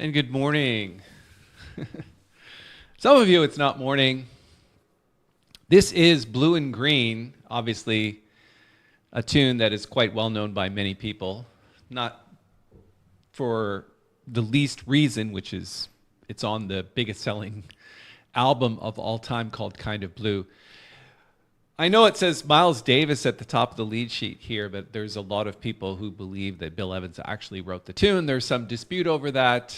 And good morning. Some of you, it's not morning. This is Blue and Green, obviously a tune that is quite well known by many people. Not for the least reason, which is it's on the biggest selling album of all time called Kind of Blue. I know it says Miles Davis at the top of the lead sheet here, but there's a lot of people who believe that Bill Evans actually wrote the tune. There's some dispute over that.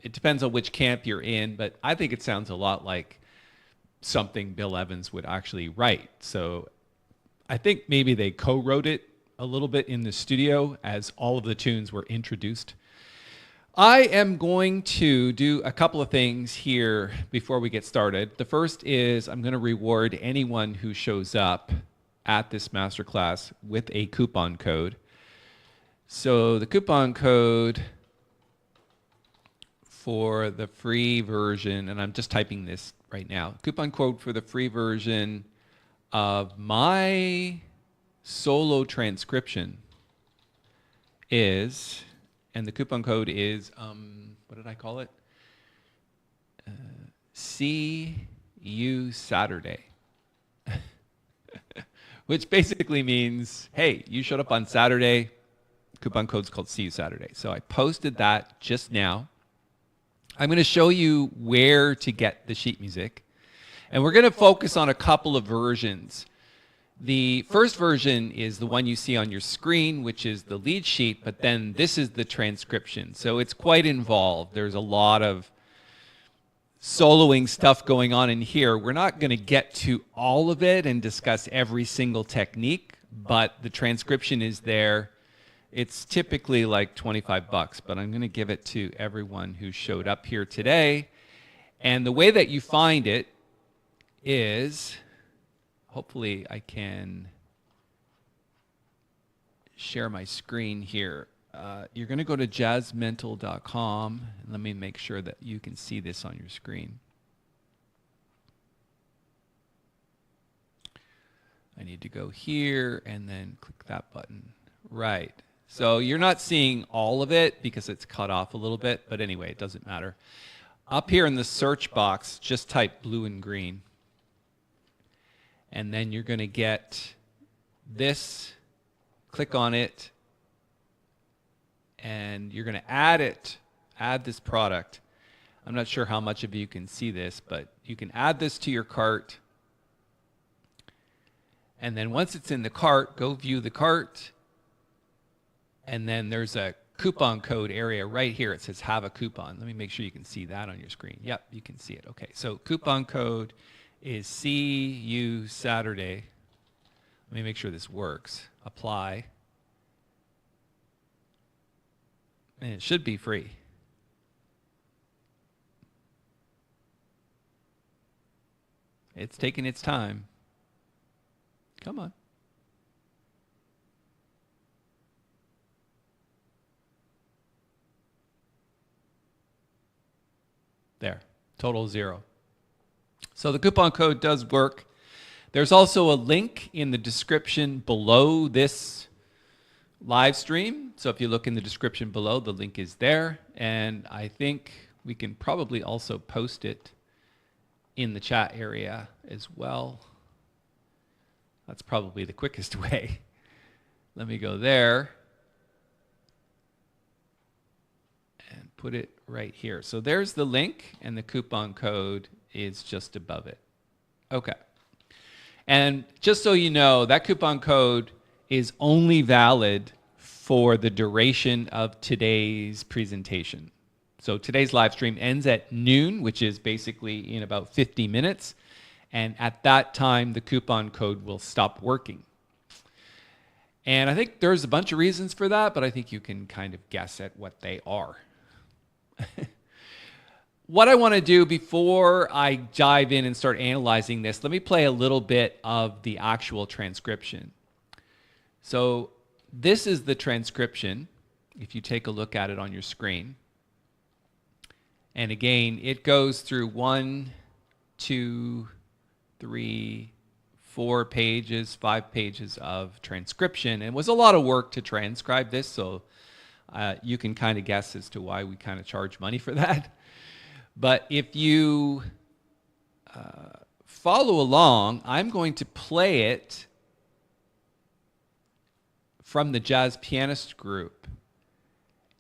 It depends on which camp you're in, but I think it sounds a lot like something Bill Evans would actually write. So I think maybe they co-wrote it a little bit in the studio as all of the tunes were introduced. I am going to do a couple of things here before we get started. The first is I'm going to reward anyone who shows up at this masterclass with a coupon code. So the coupon code for the free version, and I'm just typing this right now, coupon code for the free version of my solo transcription is... And the coupon code is, what did I call it? See you Saturday. Which basically means, hey, you showed up on Saturday. Coupon code's called See You Saturday. So I posted that just now. I'm going to show you where to get the sheet music. And we're going to focus on a couple of versions. The first version is the one you see on your screen, which is the lead sheet, but then this is the transcription. So it's quite involved. There's a lot of soloing stuff going on in here. We're not going to get to all of it and discuss every single technique, but the transcription is there. It's typically like $25, but I'm going to give it to everyone who showed up here today. And the way that you find it is... Hopefully I can share my screen here. You're going to go to jazzmentl.com. And let me make sure that you can see this on your screen. I need to go here and then click that button. Right. So you're not seeing all of it because it's cut off a little bit. But anyway, it doesn't matter. Up here in the search box, just type blue and green. And then you're going to get this, click on it, and you're going to add this product. I'm not sure how much of you can see this, but you can add this to your cart. And then once it's in the cart, go view the cart. And then there's a coupon code area right here. It says have a coupon. Let me make sure you can see that on your screen. Yep, you can see it. Okay, so coupon code is See You Saturday. Let me make sure this works. Apply. And it should be free. It's taking its time. Come on. There. Total 0. So the coupon code does work. There's also a link in the description below this live stream. So if you look in the description below, the link is there. And I think we can probably also post it in the chat area as well. That's probably the quickest way. Let me go there and put it right here. So there's the link, and the coupon code is just above it. Okay. And just so you know, that coupon code is only valid for the duration of today's presentation. So today's live stream ends at noon, which is basically in about 50 minutes. And at that time, the coupon code will stop working. And I think there's a bunch of reasons for that, but I think you can kind of guess at what they are. What I want to do before I dive in and start analyzing this, let me play a little bit of the actual transcription. So this is the transcription, if you take a look at it on your screen. And again, it goes through 1, 2, 3, 4 pages, 5 pages of transcription. And it was a lot of work to transcribe this, so You can kind of guess as to why we kind of charge money for that. But if you follow along, I'm going to play it from the Jazz Pianist group,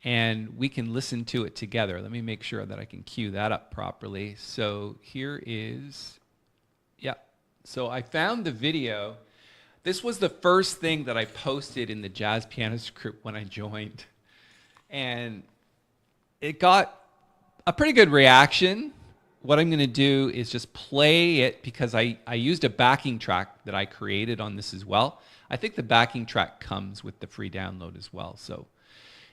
and we can listen to it together. Let me make sure that I can cue that up properly. So here is, yeah. So I found the video. This was the first thing that I posted in the Jazz Pianist group when I joined. And it got a pretty good reaction. What I'm going to do is just play it because I used a backing track that I created on this as well. I think the backing track comes with the free download as well. So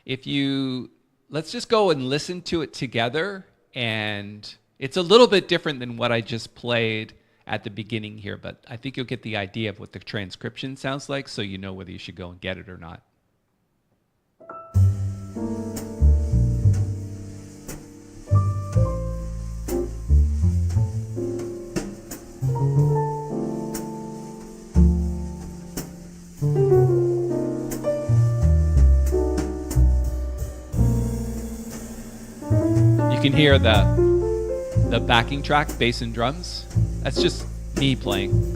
let's just go and listen to it together. And it's a little bit different than what I just played at the beginning here, but I think you'll get the idea of what the transcription sounds like, so you know whether you should go and get it or not. You can hear the backing track, bass and drums. That's just me playing.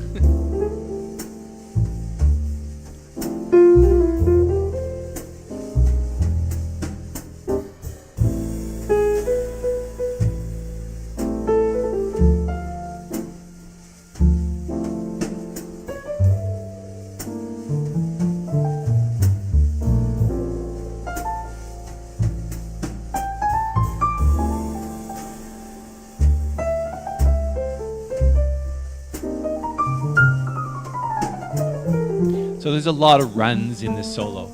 So there's a lot of runs in this solo.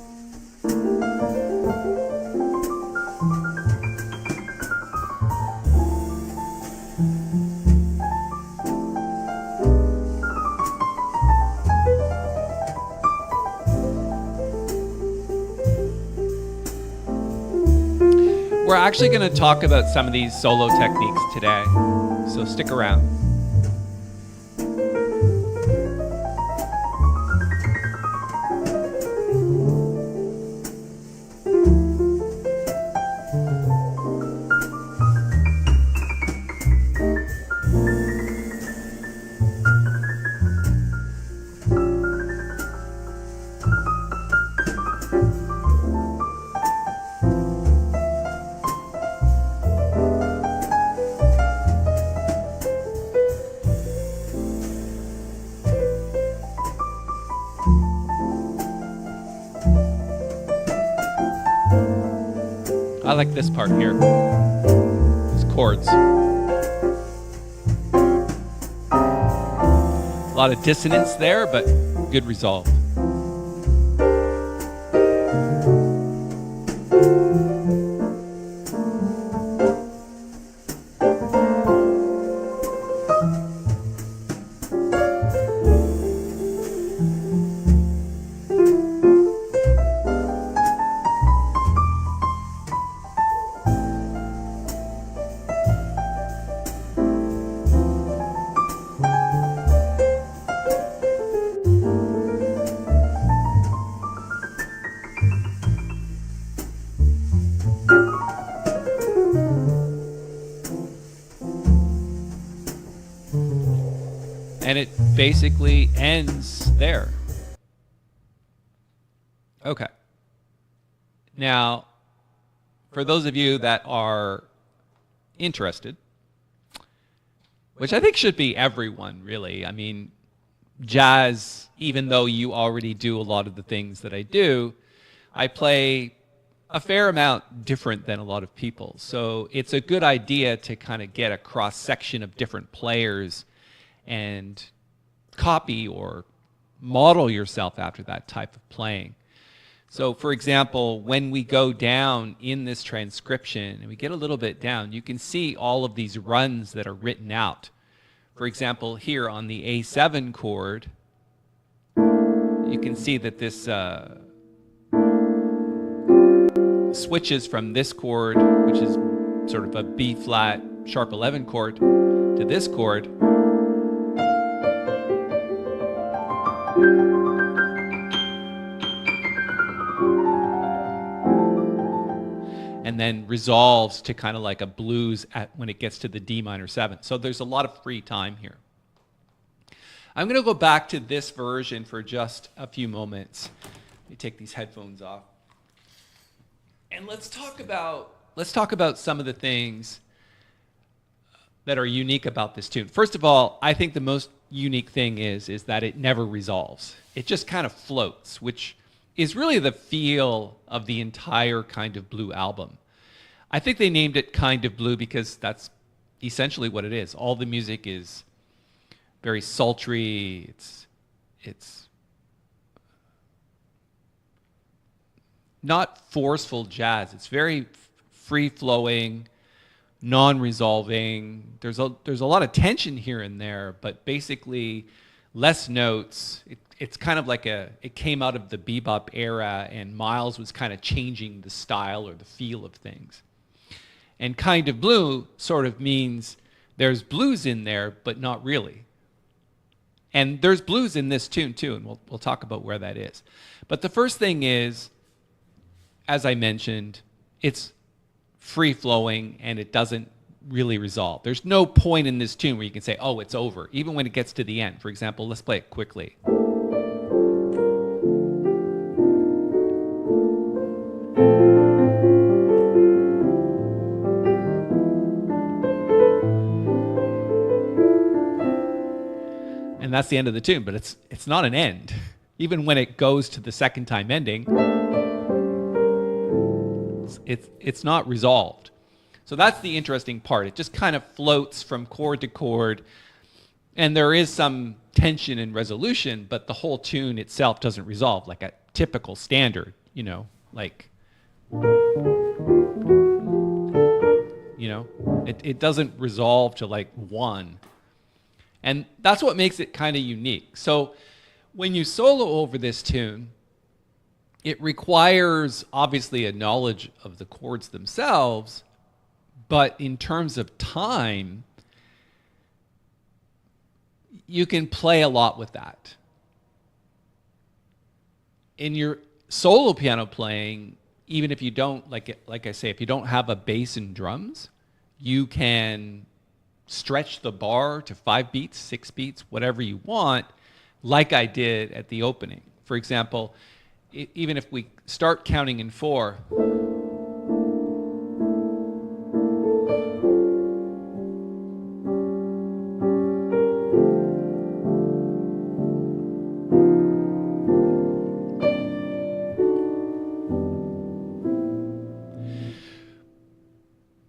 We're actually going to talk about some of these solo techniques today, so stick around. I like this part here. These chords. A lot of dissonance there, but good resolve. And it basically ends there. Okay. Now, for those of you that are interested, which I think should be everyone, really. I mean, jazz, even though you already do a lot of the things that I do, I play a fair amount different than a lot of people. So it's a good idea to kind of get a cross-section of different players and copy or model yourself after that type of playing. So for example, when we go down in this transcription and we get a little bit down, you can see all of these runs that are written out. For example, here on the A7 chord, you can see that this switches from this chord, which is sort of a B flat sharp 11 chord, to this chord. and then resolves to kind of like a blues when it gets to the D minor 7. So there's a lot of free time here. I'm going to go back to this version for just a few moments. Let me take these headphones off. And let's talk about some of the things that are unique about this tune. First of all, I think the most unique thing is that it never resolves. It just kind of floats, which is really the feel of the entire Kind of Blue album. I think they named it Kind of Blue because that's essentially what it is. All the music is very sultry. It's not forceful jazz. It's very free-flowing, non-resolving. There's a lot of tension here and there, but basically less notes. It's kind of like it came out of the bebop era, and Miles was kind of changing the style or the feel of things. And Kind of Blue sort of means there's blues in there, but not really. And there's blues in this tune too, and we'll talk about where that is. But the first thing is, as I mentioned, it's free-flowing and it doesn't really resolve. There's no point in this tune where you can say, oh, it's over, even when it gets to the end. For example, let's play it quickly. And that's the end of the tune, but it's not an end. Even when it goes to the second time ending, it's not resolved. So that's the interesting part. It just kind of floats from chord to chord, and there is some tension and resolution, but the whole tune itself doesn't resolve like a typical standard, like, it doesn't resolve to like one. And that's what makes it kind of unique. So when you solo over this tune, it requires obviously a knowledge of the chords themselves, but in terms of time, you can play a lot with that. In your solo piano playing, even if you don't, like I say, if you don't have a bass and drums, you can stretch the bar to 5 beats, 6 beats, whatever you want, like I did at the opening. For example, even if we start counting in 4,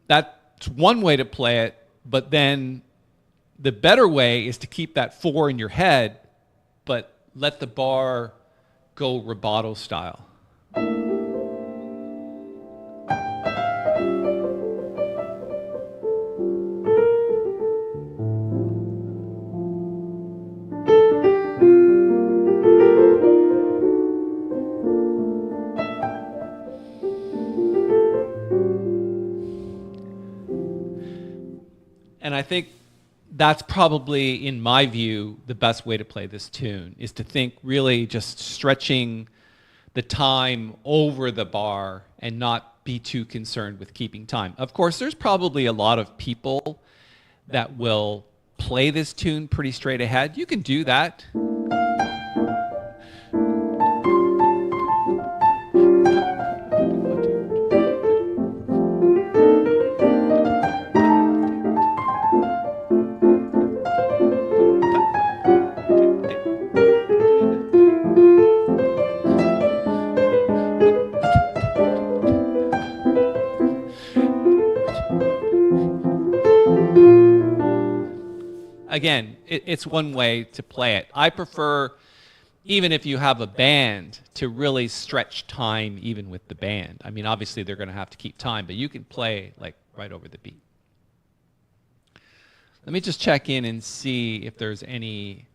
that's one way to play it. But then the better way is to keep that 4 in your head, but let the bar go rubato style. And I think that's probably, in my view, the best way to play this tune, is to think really just stretching the time over the bar and not be too concerned with keeping time. Of course, there's probably a lot of people that will play this tune pretty straight ahead. You can do that. Again, it's one way to play it. I prefer, even if you have a band, to really stretch time even with the band. I mean, obviously they're going to have to keep time, but you can play like right over the beat. Let me just check in and see if there's any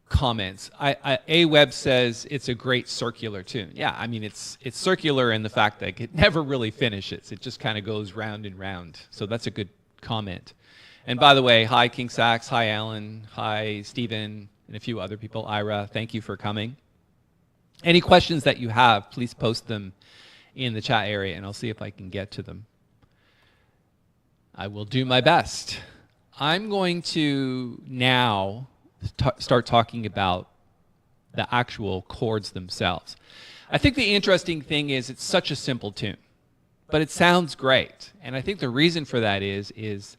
comments. A-Web says it's a great circular tune. Yeah, I mean, it's circular in the fact that it never really finishes. It just kind of goes round and round. So that's a good comment. And by the way, hi King Sax, hi Alan, hi Stephen, and a few other people. Ira, thank you for coming. Any questions that you have, please post them in the chat area, and I'll see if I can get to them. I will do my best. I'm going to now start talking about the actual chords themselves. I think the interesting thing is it's such a simple tune, but it sounds great. And I think the reason for that is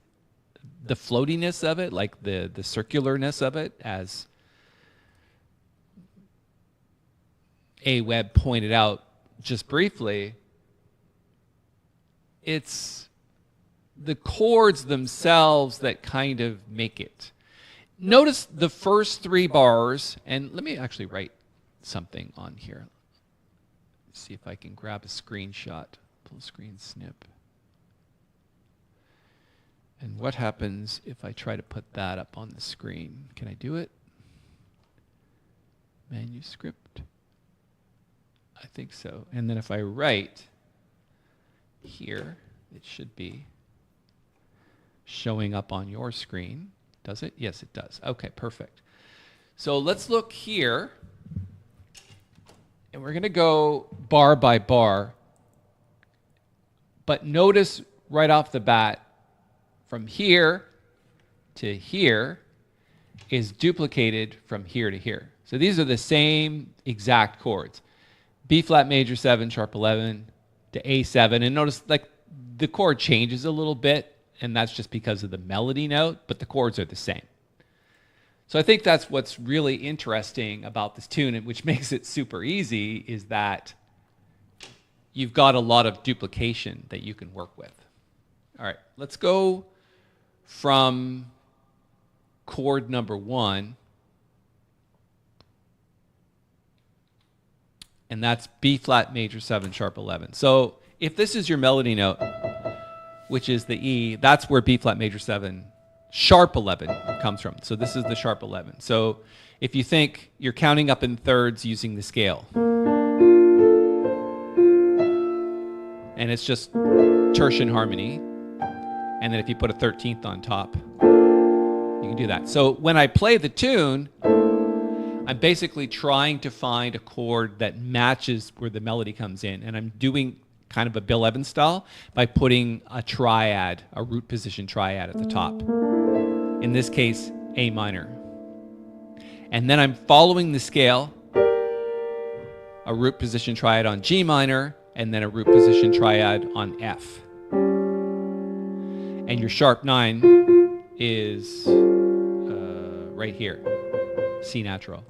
the floatiness of it, like the circularness of it, as A. Webb pointed out just briefly. It's the chords themselves that kind of make it. Notice the first 3 bars, and let me actually write something on here. Let's see if I can grab a screenshot, full screen snip. And what happens if I try to put that up on the screen? Can I do it? Manuscript? I think so. And then if I write here, it should be showing up on your screen. Does it? Yes, it does. Okay, perfect. So let's look here. And we're going to go bar by bar. But notice right off the bat, from here to here is duplicated from here to here. So these are the same exact chords. B flat major 7, sharp 11 to A7. And notice like the chord changes a little bit, and that's just because of the melody note, but the chords are the same. So I think that's what's really interesting about this tune, and which makes it super easy, is that you've got a lot of duplication that you can work with. All right, let's go from chord number 1, and that's B flat major 7, sharp 11. So if this is your melody note, which is the E, that's where B flat major 7, sharp 11 comes from. So this is the sharp 11. So if you think you're counting up in thirds using the scale, and it's just tertian harmony, and then if you put a 13th on top, you can do that. So when I play the tune, I'm basically trying to find a chord that matches where the melody comes in, and I'm doing kind of a Bill Evans style by putting a triad, a root position triad at the top. In this case, A minor. And then I'm following the scale, a root position triad on G minor, and then a root position triad on F. And your sharp 9 is right here, C natural.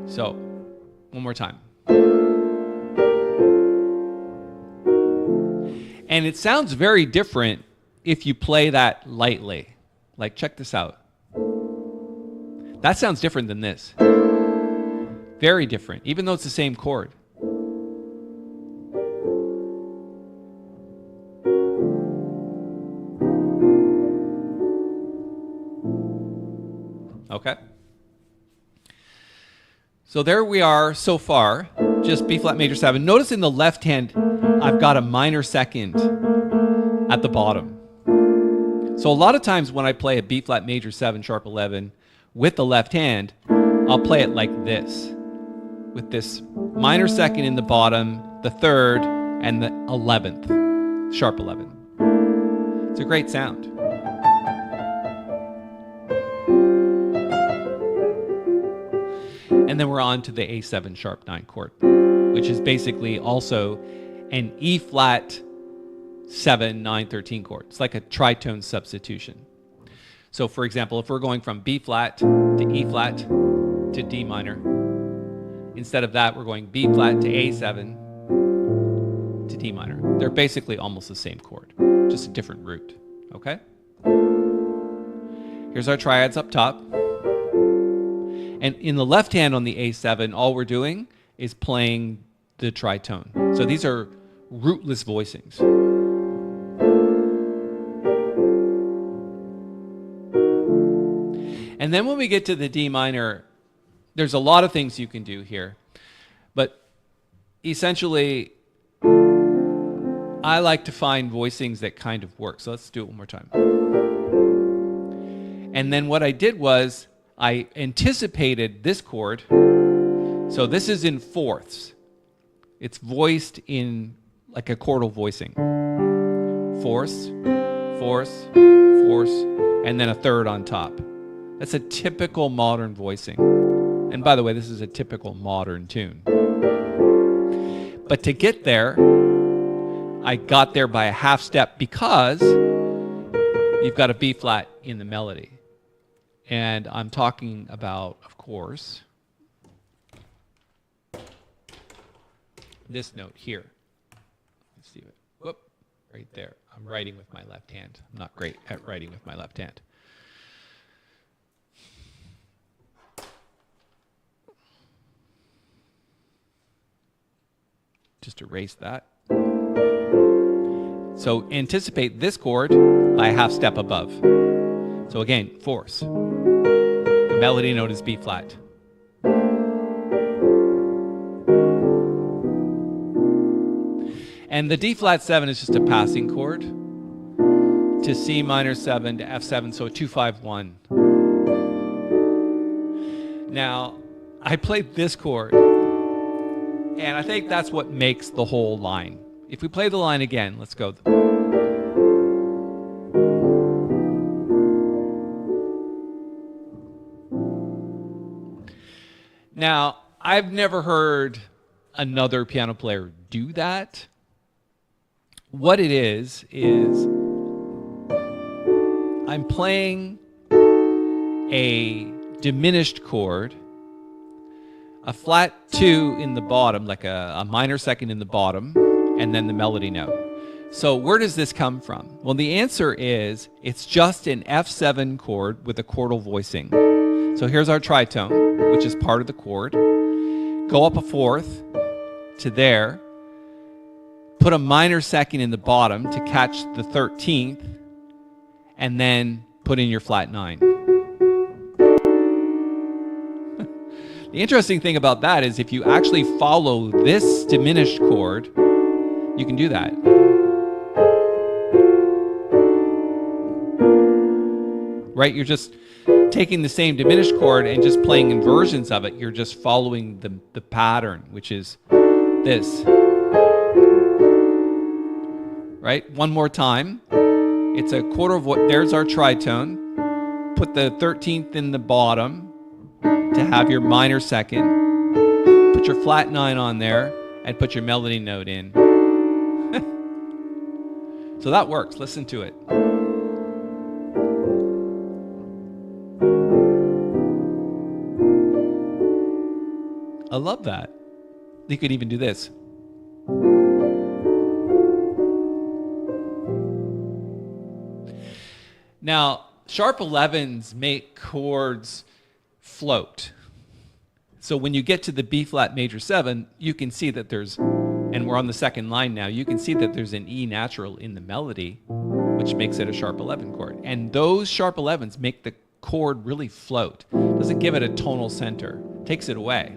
So, one more time. And it sounds very different if you play that lightly. Like, check this out. That sounds different than this. Very different, even though it's the same chord. Okay. So there we are so far, just B flat major 7. Notice in the left hand, I've got a minor second at the bottom. So a lot of times when I play a B flat major 7, sharp 11 with the left hand, I'll play it like this, with this minor second in the bottom, the third, and the 11th, sharp 11. It's a great sound. And then we're on to the A7 sharp 9 chord, which is basically also an E flat 7, 9, 13 chord. It's like a tritone substitution. So for example, if we're going from B flat to E flat to D minor, instead of that, we're going B flat to A7 to D minor. They're basically almost the same chord, just a different root, okay? Here's our triads up top. And in the left hand on the A7, all we're doing is playing the tritone. So these are rootless voicings. And then when we get to the D minor, there's a lot of things you can do here. But essentially, I like to find voicings that kind of work. So let's do it one more time. And then what I did was, I anticipated this chord. So this is in fourths. It's voiced in like a chordal voicing. Force, force, force, and then a third on top. That's a typical modern voicing. And by the way, this is a typical modern tune. But to get there, I got there by a half step because you've got a B flat in the melody. And I'm talking about, of course, this note here. Let's see it. Whoop, right there. I'm writing with my left hand. I'm not great at writing with my left hand. Just erase that. So anticipate this chord by a half step above. So again, force. The melody note is B flat. And the D flat 7 is just a passing chord to C minor 7 to F7, so 2-5-1. Now, I played this chord, and I think that's what makes the whole line. If we play the line again, let's go. Now, I've never heard another piano player do that. What it is I'm playing a diminished chord, a flat 2 in the bottom, like a minor second in the bottom, and then the melody note. So where does this come from? Well, the answer is it's just an F7 chord with a chordal voicing. So here's our tritone, which is part of the chord. Go up a fourth to there. Put a minor second in the bottom to catch the 13th, and then put in your flat 9. The interesting thing about that is if you actually follow this diminished chord, you can do that. Right? You're just taking the same diminished chord and just playing inversions of it. You're just following the pattern, which is this. Right? One more time. It's a quarter of what, there's our tritone. Put the 13th in the bottom to have your minor second. Put your flat 9 on there and put your melody note in. So that works. Listen to it. I love that. You could even do this. Now, sharp 11s make chords float. So when you get to the B flat major 7, you can see that there's, and we're on the second line now, you can see that there's an E natural in the melody, which makes it a sharp 11 chord. And those sharp 11s make the chord really float. Doesn't give it a tonal center, takes it away.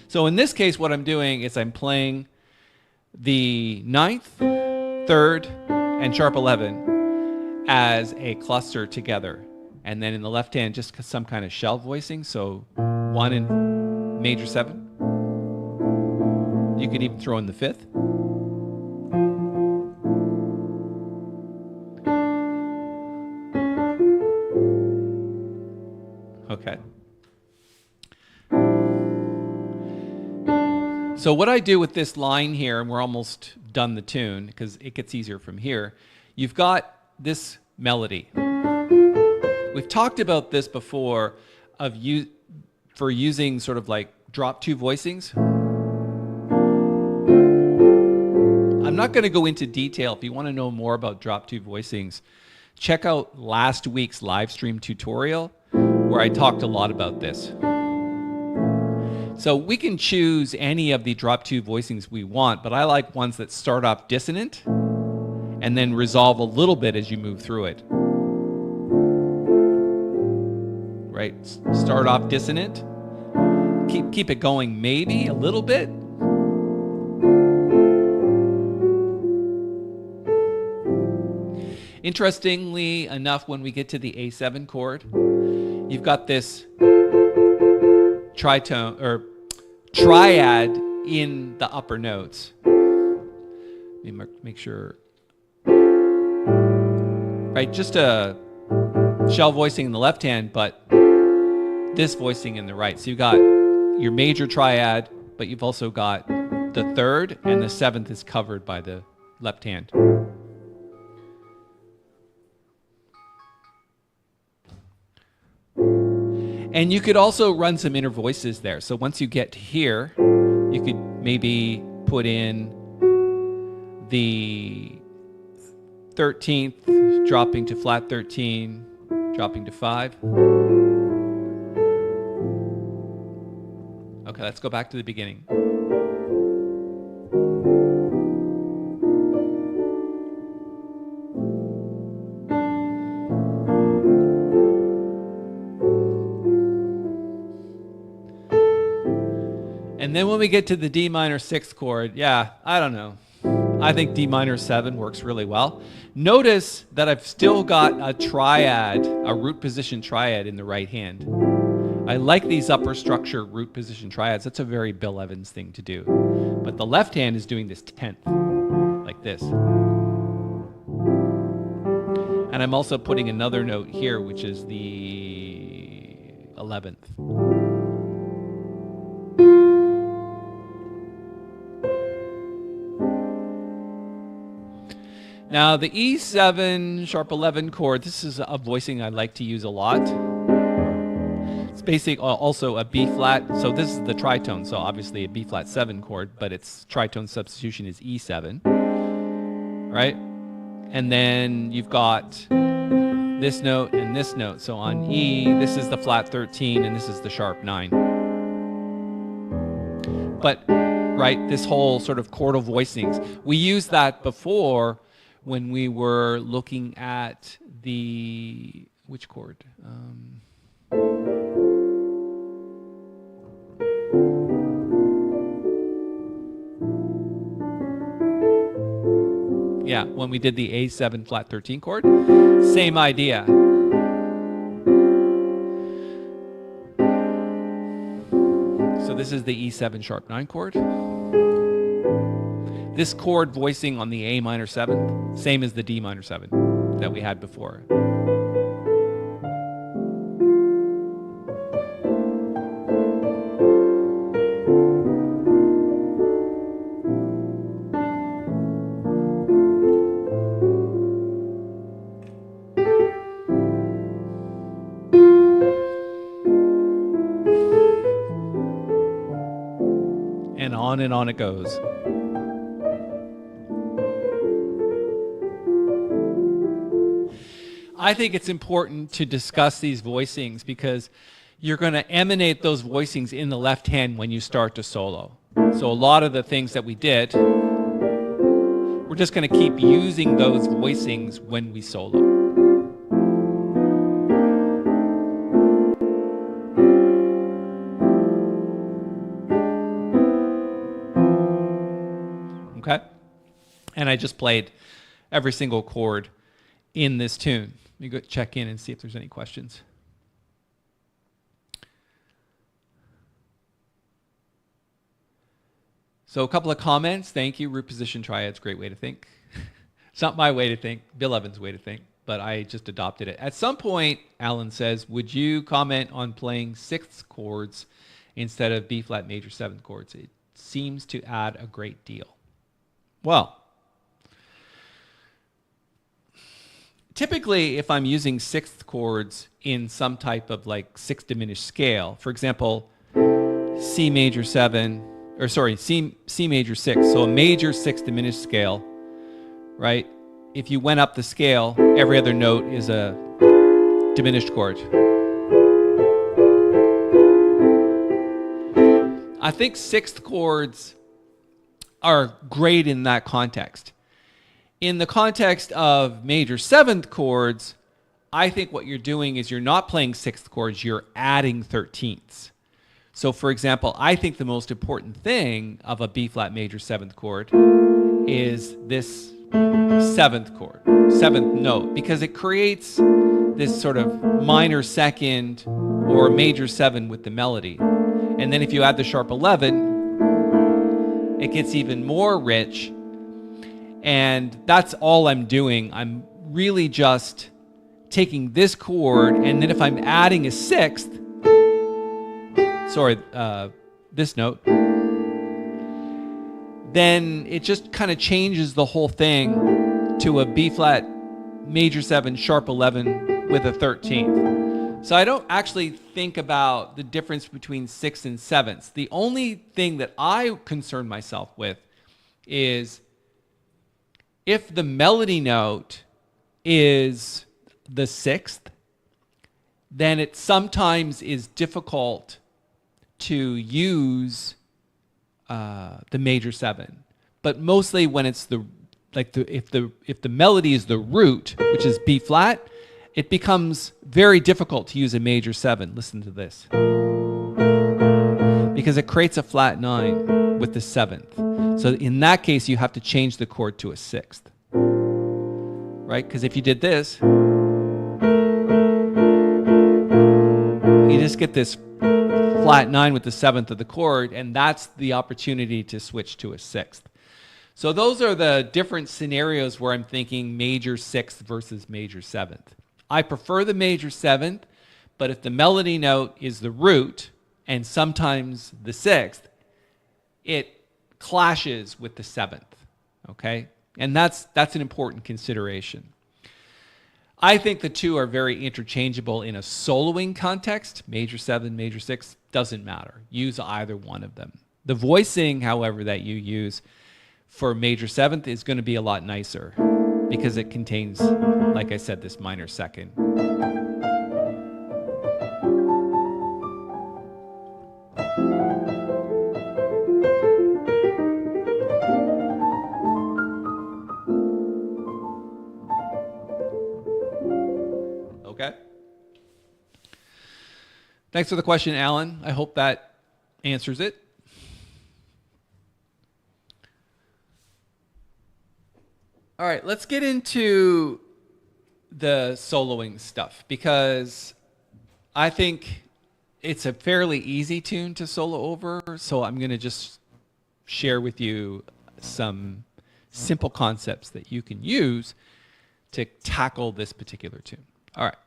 So in this case, what I'm doing is I'm playing the 9th, 3rd, and sharp 11 as a cluster together. And then in the left hand, just some kind of shell voicing. So 1 in major 7. You could even throw in the 5th. Okay. So what I do with this line here, and we're almost done the tune because it gets easier from here, you've got this melody. We've talked about this before for using sort of like drop 2 voicings. I'm not going to go into detail. If you want to know more about drop 2 voicings, check out last week's live stream tutorial where I talked a lot about this. So we can choose any of the drop 2 voicings we want, but I like ones that start off dissonant and then resolve a little bit as you move through it. Right? Start off dissonant. Keep it going maybe a little bit. Interestingly enough, when we get to the A7 chord, you've got this tritone or triad in the upper notes. Let me make sure. Right, just a shell voicing in the left hand, but this voicing in the right. So you've got your major triad, but you've also got the third, and the seventh is covered by the left hand. And you could also run some inner voices there. So once you get to here, you could maybe put in the 13th, dropping to flat 13, dropping to 5. Okay, let's go back to the beginning. And then when we get to the D minor 6th chord, yeah, I don't know. I think D minor 7 works really well. Notice that I've still got a triad, a root position triad in the right hand. I like these upper structure root position triads. That's a very Bill Evans thing to do. But the left hand is doing this 10th, like this. And I'm also putting another note here, which is the 11th. Now the E7 sharp 11 chord, this is a voicing I like to use a lot. It's basically also a B flat, so this is the tritone, so obviously a B flat 7 chord, but its tritone substitution is E7, right? And then you've got this note and this note, so on E, this is the flat 13 and this is the sharp 9. But, right, this whole sort of chordal voicings, we used that before when we were looking at the, which chord? Yeah, when we did the A7 flat 13 chord, same idea. So this is the E7 sharp 9 chord. This chord voicing on the A minor 7, same as the D minor 7 that we had before. And on it goes. I think it's important to discuss these voicings because you're going to emanate those voicings in the left hand when you start to solo. So a lot of the things that we did, we're just going to keep using those voicings when we solo. Okay? And I just played every single chord in this tune. Let me go check in and see if there's any questions. So a couple of comments. Thank you. Root position triads, great way to think. It's not my way to think, Bill Evans' way to think, but I just adopted it. At some point, Alan says, would you comment on playing 6th chords instead of B flat major 7th chords? It seems to add a great deal. Well, typically, if I'm using 6th chords in some type of like 6th diminished scale, for example, C major 7, or sorry, C major 6, so a major 6th diminished scale, right? If you went up the scale, every other note is a diminished chord. I think 6th chords are great in that context. In the context of major 7th chords, I think what you're doing is you're not playing 6th chords, you're adding 13ths. So for example, I think the most important thing of a B flat major 7th chord is this 7th chord, 7th note, because it creates this sort of minor second or major 7 with the melody. And then if you add the sharp 11, it gets even more rich. And that's all I'm doing. I'm really just taking this chord, and then if I'm adding a 6th, this note, then it just kind of changes the whole thing to a B flat major 7 sharp 11 with a 13th. So I don't actually think about the difference between 6th and 7th. The only thing that I concern myself with is if the melody note is the 6th, then it sometimes is difficult to use the major 7. But mostly when it's if the melody is the root, which is B flat, it becomes very difficult to use a major 7. Listen to this. Because it creates a flat 9 with the 7th. So in that case, you have to change the chord to a 6th. Right? Because if you did this, you just get this flat 9 with the 7th of the chord, and that's the opportunity to switch to a 6th. So those are the different scenarios where I'm thinking major 6th versus major 7th. I prefer the major 7th, but if the melody note is the root and sometimes the 6th, it clashes with the 7th, okay? And that's an important consideration. I think the two are very interchangeable in a soloing context. Major 7, major 6, doesn't matter. Use either one of them. The voicing, however, that you use for major 7th is going to be a lot nicer because it contains, like I said, this minor second. Okay. Thanks for the question, Alan. I hope that answers it. All right, let's get into the soloing stuff because I think it's a fairly easy tune to solo over, so I'm going to just share with you some simple concepts that you can use to tackle this particular tune. All right.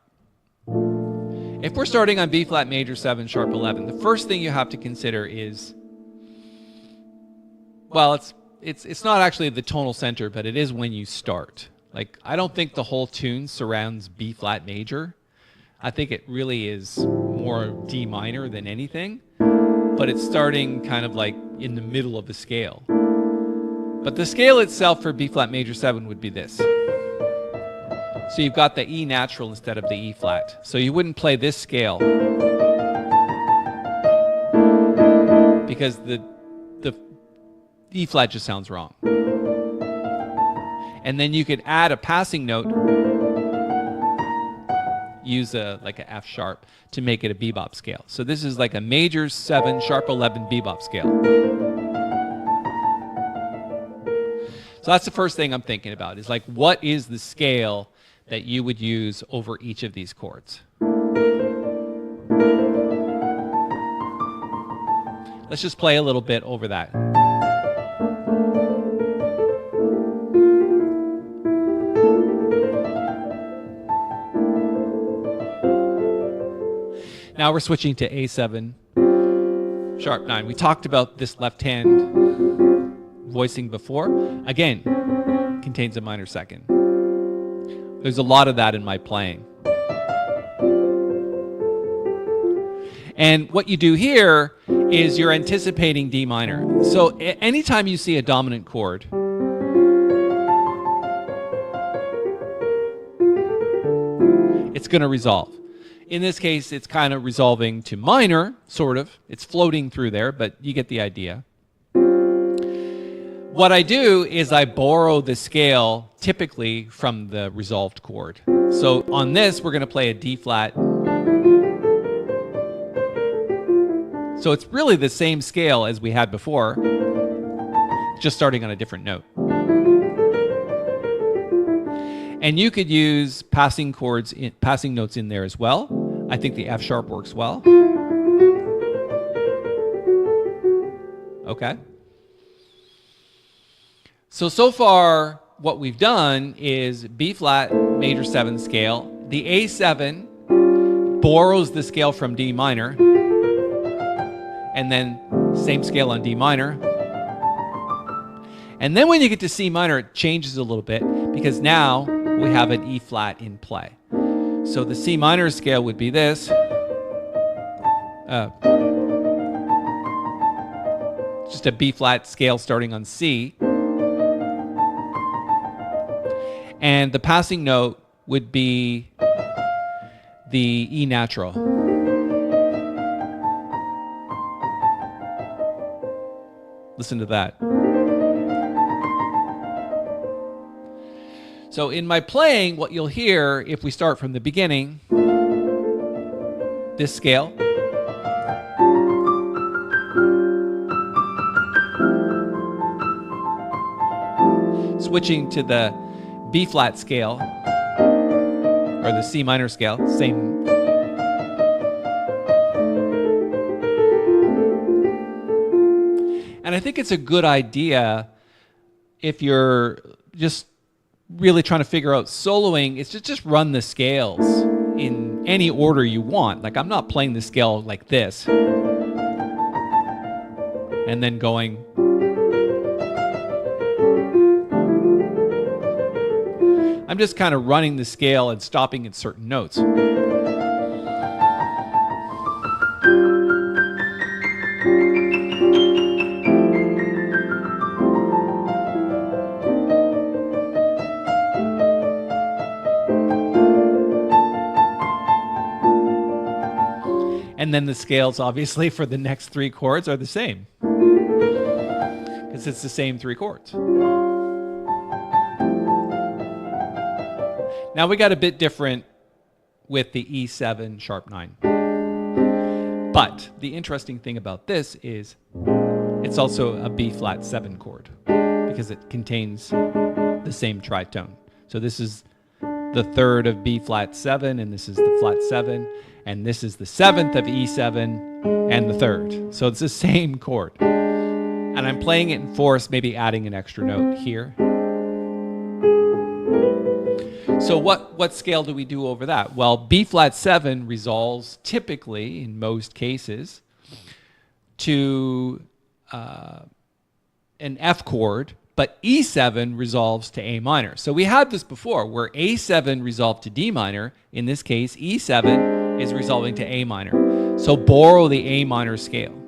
If we're starting on B flat major 7 sharp 11, the first thing you have to consider is, well, it's not actually the tonal center, but it is when you start. Like, I don't think the whole tune surrounds B flat major. I think it really is more D minor than anything, but it's starting kind of like in the middle of the scale. But the scale itself for B flat major 7 would be this. So you've got the E natural instead of the E flat. So you wouldn't play this scale because the E flat just sounds wrong. And then you could add a passing note, use like an F sharp to make it a bebop scale. So this is like a major 7 sharp 11 bebop scale. So that's the first thing I'm thinking about is like, what is the scale that you would use over each of these chords? Let's just play a little bit over that. Now we're switching to A7 sharp 9. We talked about this left hand voicing before. Again, contains a minor second. There's a lot of that in my playing. And what you do here is you're anticipating D minor. So anytime you see a dominant chord, it's going to resolve. In this case, it's kind of resolving to minor, sort of. It's floating through there, but you get the idea. What I do is I borrow the scale typically from the resolved chord. So on this, we're going to play a D flat. So it's really the same scale as we had before, just starting on a different note. And you could use passing notes in there as well. I think the F sharp works well. Okay. So far, what we've done is B flat major 7 scale. The A7 borrows the scale from D minor, and then same scale on D minor. And then when you get to C minor, it changes a little bit because now we have an E flat in play. So the C minor scale would be this. Just a B flat scale starting on C. And the passing note would be the E natural. Listen to that. So in my playing, what you'll hear, if we start from the beginning, this scale. Switching to the B flat scale, or the C minor scale, same. And I think it's a good idea if you're just really trying to figure out soloing, is to just run the scales in any order you want. Like, I'm not playing the scale like this and then going. I'm just kind of running the scale and stopping at certain notes. And then the scales, obviously, for the next 3 chords are the same, because it's the same 3 chords. Now we got a bit different with the E7 sharp 9. But the interesting thing about this is it's also a B flat 7 chord because it contains the same tritone. So this is the 3rd of B flat 7, and this is the flat 7, and this is the 7th of E7 and the 3rd. So it's the same chord. And I'm playing it in fourths, maybe adding an extra note here. So what scale do we do over that? Well, B flat 7 resolves typically, in most cases, to an F chord, but E7 resolves to A minor. So we had this before, where A7 resolved to D minor. In this case, E7 is resolving to A minor. So borrow the A minor scale.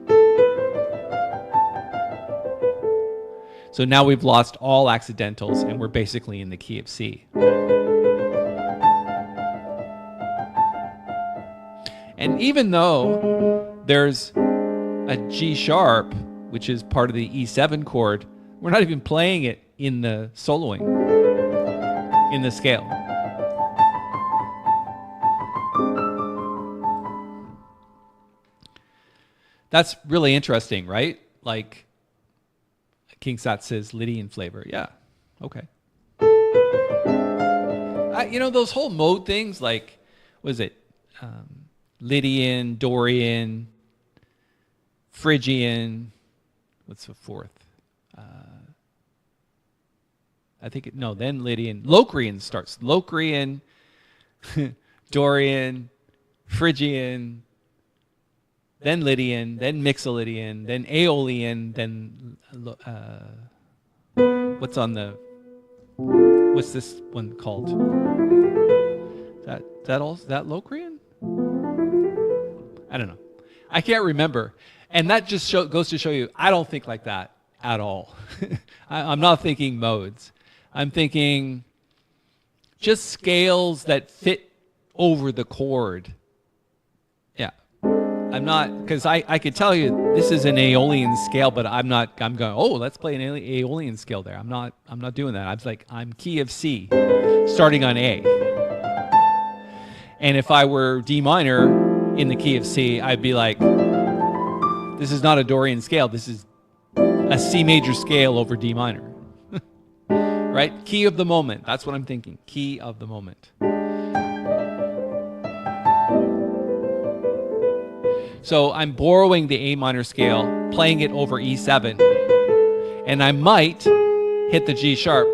So now we've lost all accidentals, and we're basically in the key of C. And even though there's a G sharp, which is part of the E7 chord, we're not even playing it in the soloing, in the scale. That's really interesting, right? Like, King Sat says Lydian flavor. Yeah, okay. Those whole mode things, like, what is it? Lydian, Dorian, Phrygian. What's the fourth? Then Lydian. Locrian starts. Locrian, Dorian, Phrygian, then Lydian, then Mixolydian, then Aeolian, then what's this one called? Is that Locrian? I don't know. I can't remember. And that just goes to show you, I don't think like that at all. I'm not thinking modes. I'm thinking just scales that fit over the chord. Yeah. I'm not, because I could tell you this is an Aeolian scale, but I'm going, oh, let's play an Aeolian scale there. I'm not doing that. I'm key of C, starting on A. And if I were D minor in the key of C, I'd be like, this is not a Dorian scale. This is a C major scale over D minor. right? Key of the moment. That's what I'm thinking. Key of the moment. So I'm borrowing the A minor scale, playing it over E7, and I might hit the G sharp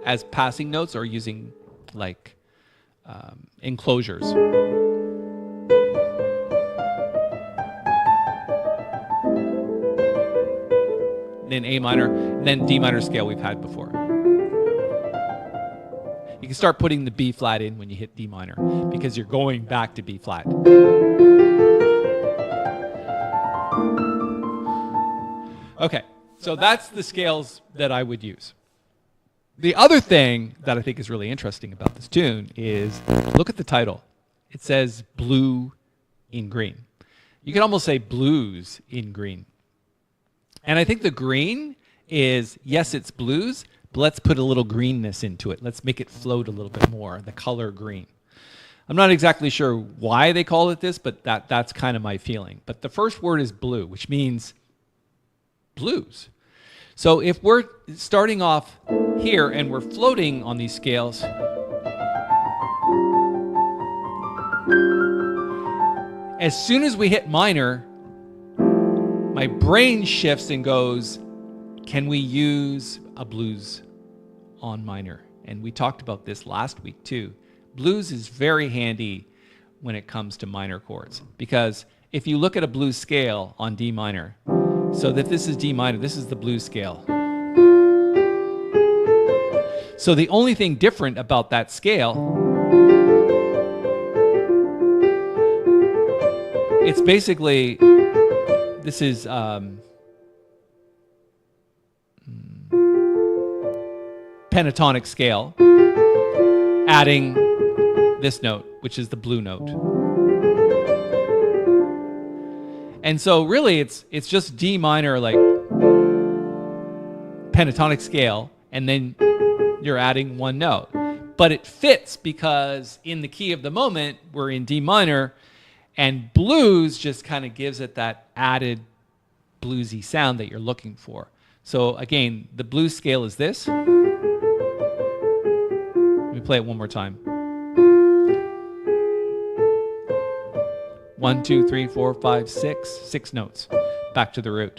as passing notes or using like enclosures. Then A minor, and then D minor scale we've had before. You can start putting the B flat in when you hit D minor because you're going back to B flat. Okay, so that's the scales that I would use. The other thing that I think is really interesting about this tune is, look at the title. It says blue in green. You can almost say blues in green. And I think the green is, yes, it's blues, but let's put a little greenness into it. Let's make it float a little bit more, the color green. I'm not exactly sure why they call it this, but that's kind of my feeling. But the first word is blue, which means blues. So if we're starting off here and we're floating on these scales, as soon as we hit minor, my brain shifts and goes, can we use a blues on minor? And we talked about this last week too. Blues is very handy when it comes to minor chords, because if you look at a blues scale on D minor, so if this is D minor, this is the blues scale. So the only thing different about that scale, it's basically, this is pentatonic scale, adding this note, which is the blue note. And so really it's just D minor, like pentatonic scale, and then you're adding one note. But it fits because in the key of the moment, we're in D minor, and blues just kind of gives it that added bluesy sound that you're looking for. So again, the blues scale is this. Let me play it one more time. 1, 2, 3, 4, 5, 6. 6 notes. Back to the root.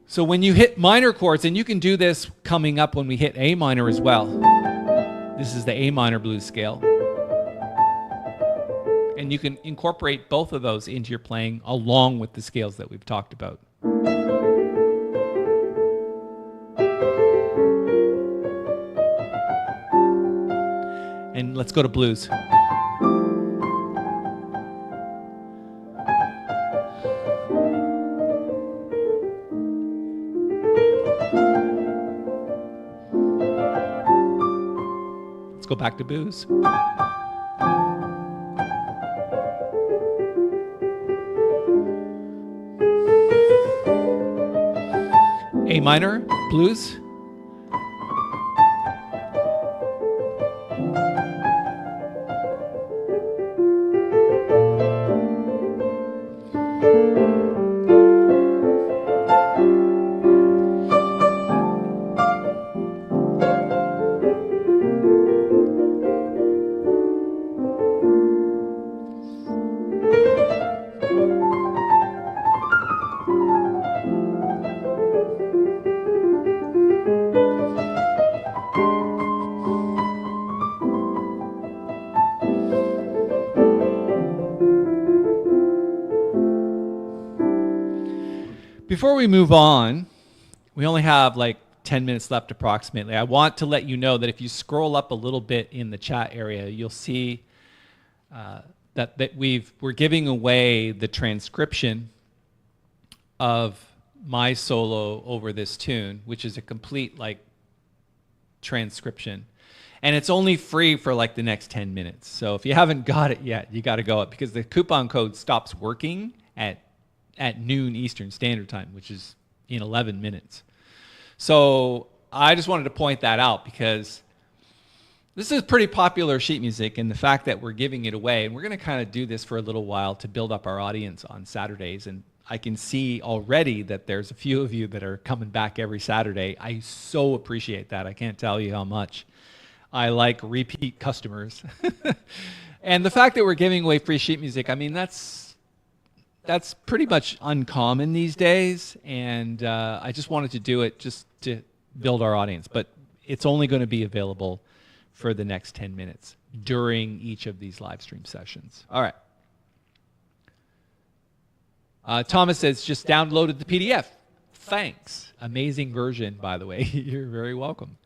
So when you hit minor chords, and you can do this coming up when we hit A minor as well. This is the A minor blues scale. And you can incorporate both of those into your playing along with the scales that we've talked about. And let's go to blues. Let's go back to blues. A minor, blues. Before we move on, we only have like 10 minutes left approximately. I want to let you know that if you scroll up a little bit in the chat area, you'll see that we're giving away the transcription of my solo over this tune, which is a complete like transcription. And it's only free for like the next 10 minutes. So if you haven't got it yet, you got to go up, because the coupon code stops working at noon Eastern Standard Time, which is in 11 minutes. So I just wanted to point that out, because this is pretty popular sheet music, and the fact that we're giving it away, and we're going to kind of do this for a little while to build up our audience on Saturdays, and I can see already that there's a few of you that are coming back every Saturday. I so appreciate that. I can't tell you how much I like repeat customers. And the fact that we're giving away free sheet music, I mean, that's pretty much uncommon these days. And I just wanted to do it just to build our audience. But it's only going to be available for the next 10 minutes during each of these live stream sessions. All right. Thomas says, just downloaded the PDF. Thanks. Amazing version, by the way. You're very welcome.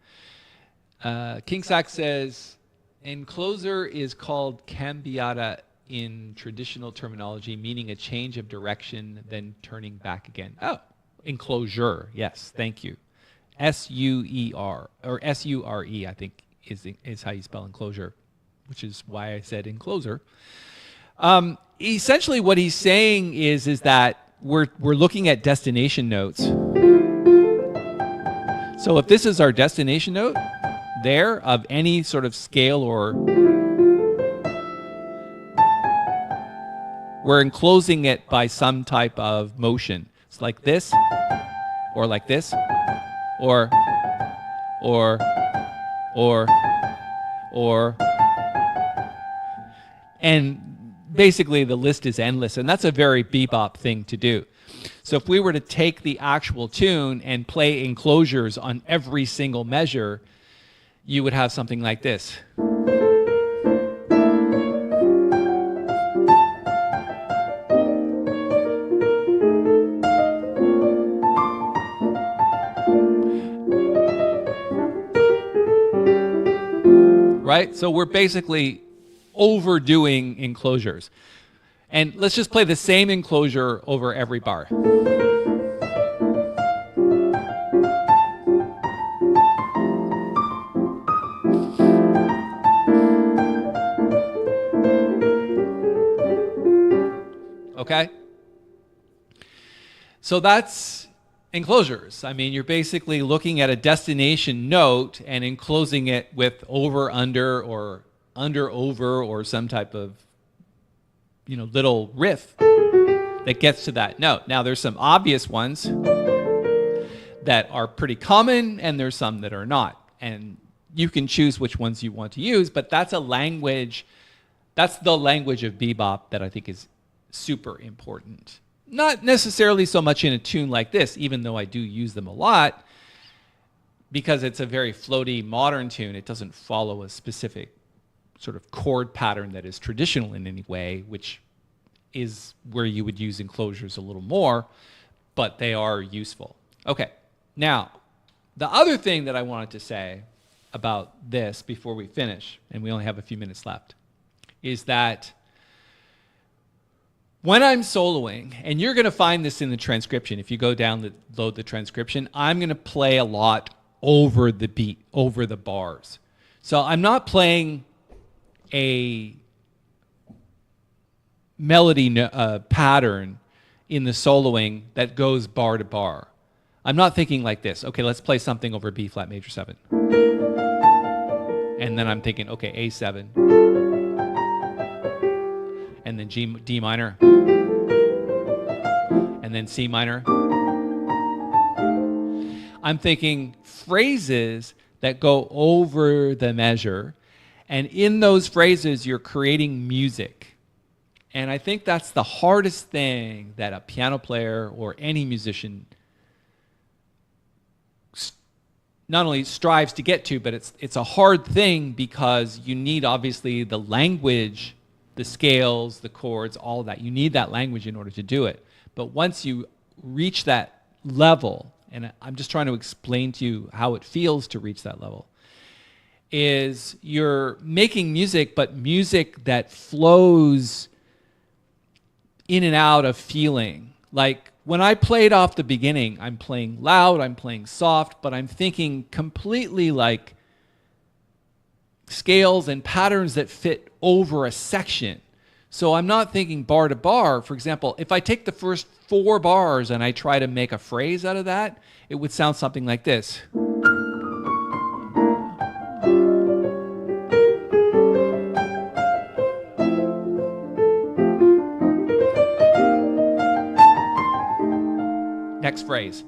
King Sack says, encloser is called cambiata in traditional terminology, meaning a change of direction, then turning back again. Oh, enclosure. Yes, thank you. S-U-E-R, or S-U-R-E, I think, is how you spell enclosure, which is why I said encloser. Essentially, what he's saying is that we're looking at destination notes. So if this is our destination note there of any sort of scale, or we're enclosing it by some type of motion. It's like this, or like this, or, and basically the list is endless, and that's a very bebop thing to do. So if we were to take the actual tune and play enclosures on every single measure, you would have something like this. Right? So we're basically overdoing enclosures. And let's just play the same enclosure over every bar. Okay? So that's enclosures. I mean, you're basically looking at a destination note and enclosing it with over, under, or under, over, or some type of, little riff that gets to that note. Now, there's some obvious ones that are pretty common, and there's some that are not. And you can choose which ones you want to use, but that's a language, that's the language of bebop that I think is super important. Not necessarily so much in a tune like this, even though I do use them a lot, because it's a very floaty modern tune. It doesn't follow a specific sort of chord pattern that is traditional in any way, which is where you would use enclosures a little more, but they are useful. Okay, now, the other thing that I wanted to say about this before we finish, and we only have a few minutes left, is that when I'm soloing, and you're going to find this in the transcription, if you go download the transcription, I'm going to play a lot over the beat, over the bars. So I'm not playing a melody pattern in the soloing that goes bar to bar. I'm not thinking like this. Okay, let's play something over B flat major 7. And then I'm thinking, okay, A7. And then D minor. And then C minor. I'm thinking phrases that go over the measure. And in those phrases, you're creating music. And I think that's the hardest thing that a piano player or any musician not only strives to get to, but it's a hard thing because you need, obviously, the language, the scales, the chords, all of that. You need that language in order to do it. But once you reach that level, and I'm just trying to explain to you how it feels to reach that level, is you're making music, but music that flows in and out of feeling. Like when I played off the beginning, I'm playing loud, I'm playing soft, but I'm thinking completely like scales and patterns that fit over a section. So I'm not thinking bar to bar. For example, if I take the first 4 bars and I try to make a phrase out of that, it would sound something like this. Next phrase.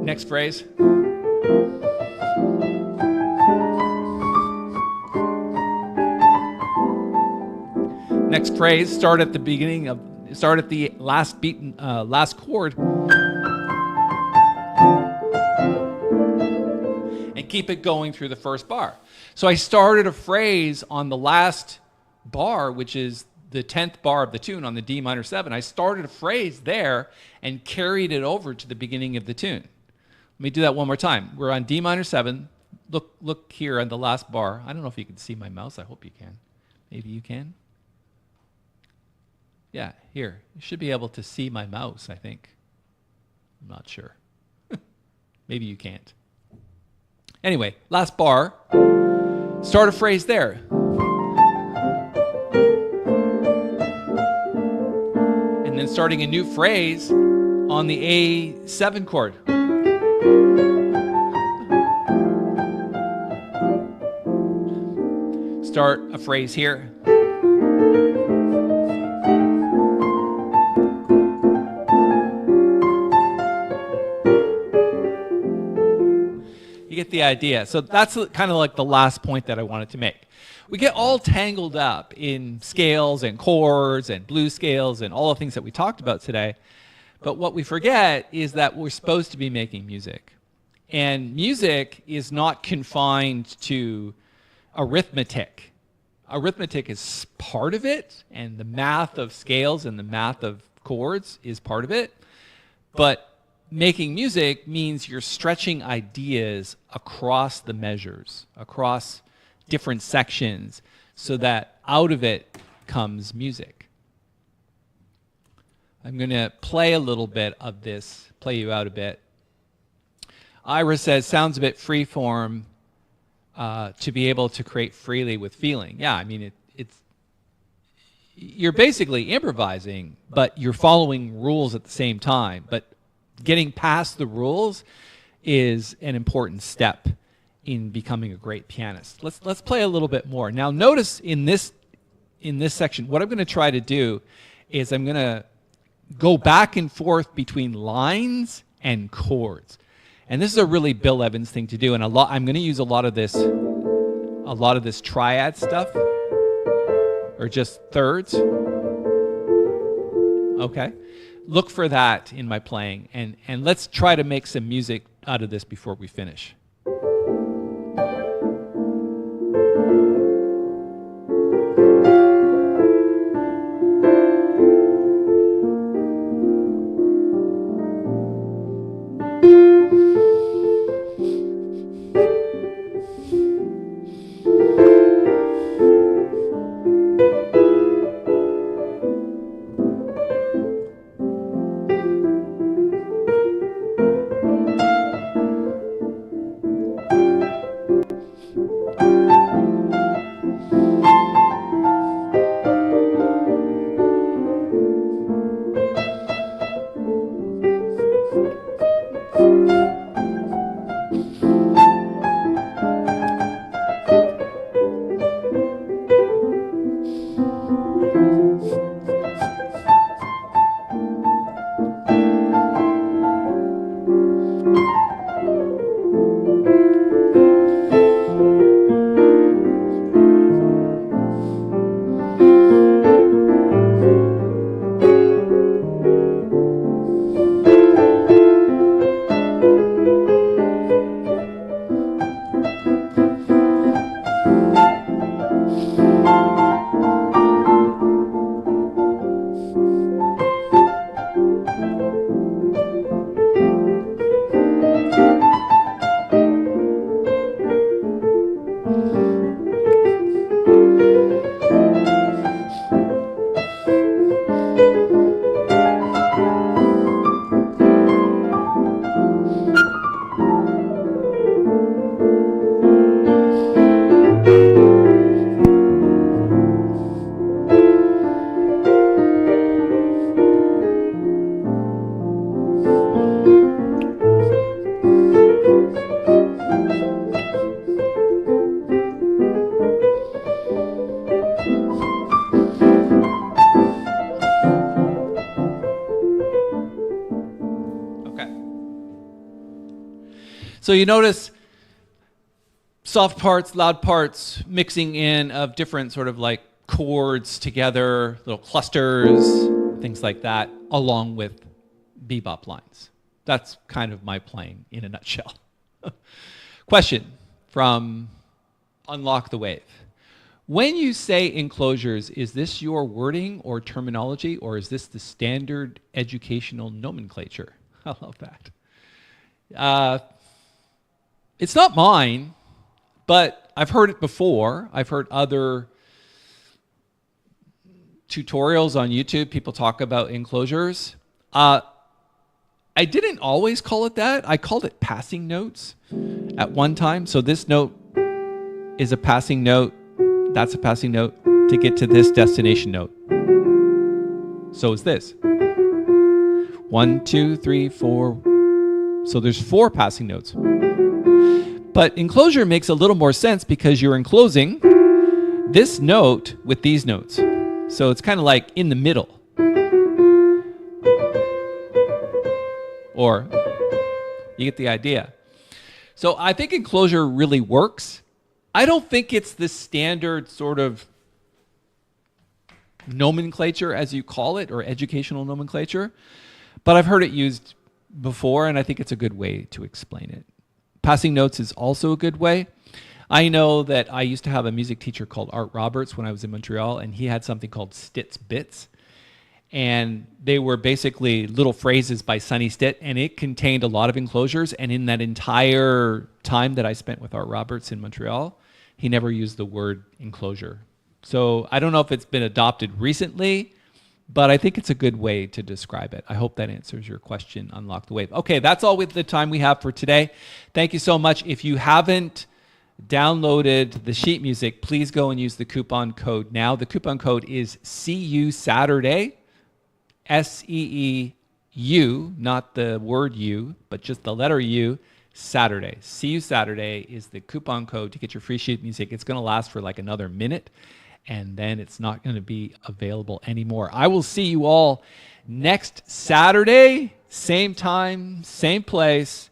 Next phrase. Next phrase. Start at the last beat, last chord, and keep it going through the first bar. So I started a phrase on the last bar, which is the 10th bar of the tune on the D minor 7. I started a phrase there and carried it over to the beginning of the tune. Let me do that one more time. We're on D minor 7. Look here on the last bar. I don't know if you can see my mouse. I hope you can. Maybe you can. Yeah, here. You should be able to see my mouse, I think. I'm not sure. Maybe you can't. Anyway, last bar. Start a phrase there. And then starting a new phrase on the A7 chord. Start a phrase here. You get the idea. So that's kind of like the last point that I wanted to make. We get all tangled up in scales and chords and blues scales and all the things that we talked about today. But what we forget is that we're supposed to be making music. And music is not confined to arithmetic. Arithmetic is part of it, and the math of scales and the math of chords is part of it. But making music means you're stretching ideas across the measures, across different sections, so that out of it comes music. I'm going to play a little bit of this, play you out a bit. Ira says, sounds a bit freeform to be able to create freely with feeling. Yeah, I mean, you're basically improvising, but you're following rules at the same time. But getting past the rules is an important step in becoming a great pianist. Let's play a little bit more. Now notice in this section, what I'm going to try to do is I'm going to go back and forth between lines and chords. And this is a really Bill Evans thing to do, and I'm going to use a lot of this triad stuff, or just thirds. Okay. Look for that in my playing, and let's try to make some music out of this before we finish. So you notice soft parts, loud parts, mixing in of different sort of like chords together, little clusters, things like that, along with bebop lines. That's kind of my playing in a nutshell. Question from Unlock the Wave. When you say enclosures, is this your wording or terminology, or is this the standard educational nomenclature? I love that. It's not mine, but I've heard it before. I've heard other tutorials on YouTube, people talk about enclosures. I didn't always call it that. I called it passing notes at one time. So this note is a passing note. That's a passing note to get to this destination note. So is this. 1, 2, 3, 4. So there's 4 passing notes. But enclosure makes a little more sense because you're enclosing this note with these notes. So it's kind of like in the middle. Or you get the idea. So I think enclosure really works. I don't think it's the standard sort of nomenclature, as you call it, or educational nomenclature, but I've heard it used before, and I think it's a good way to explain it. Passing notes is also a good way. I know that I used to have a music teacher called Art Roberts when I was in Montreal, and he had something called Stitt's Bits. And they were basically little phrases by Sonny Stitt, and it contained a lot of enclosures. And in that entire time that I spent with Art Roberts in Montreal, he never used the word enclosure. So I don't know if it's been adopted recently, but I think it's a good way to describe it. I hope that answers your question, Unlock the Wave. Okay, that's all with the time we have for today. Thank you so much. If you haven't downloaded the sheet music, please go and use the coupon code now. The coupon code is CU Saturday. SEEU, not the word U, but just the letter U, Saturday. See You Saturday is the coupon code to get your free sheet music. It's going to last for like another minute, and then it's not going to be available anymore. I will see you all next Saturday, same time, same place.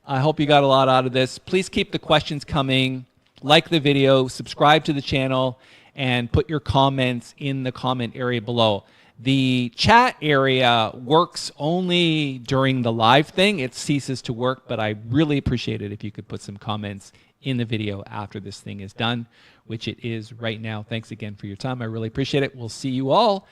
I hope you got a lot out of this. Please keep the questions coming. Like the video, subscribe to the channel, and put your comments in the comment area below. The chat area works only during the live thing. It ceases to work, but I really appreciate it if you could put some comments in the video after this thing is done, which it is right now. Thanks again for your time. I really appreciate it. We'll see you all